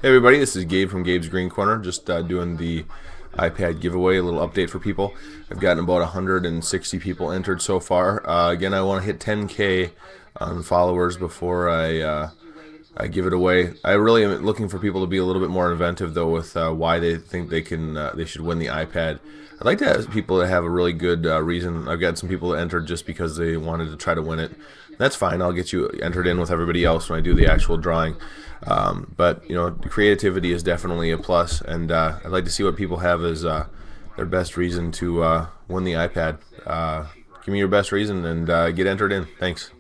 Hey everybody, this is Gabe from Gabe's Green Corner, just doing the iPad giveaway, a little update for people. I've gotten about 160 people entered so far. Again, I want to hit 10K followers before I give it away. I really am looking for people to be a little bit more inventive though with why they think they should win the iPad. I'd like to have people that have a really good reason. I've got some people that entered just because they wanted to try to win it. That's fine. I'll get you entered in with everybody else when I do the actual drawing. But creativity is definitely a plus, and I'd like to see what people have as their best reason to win the iPad. Give me your best reason and get entered in. Thanks.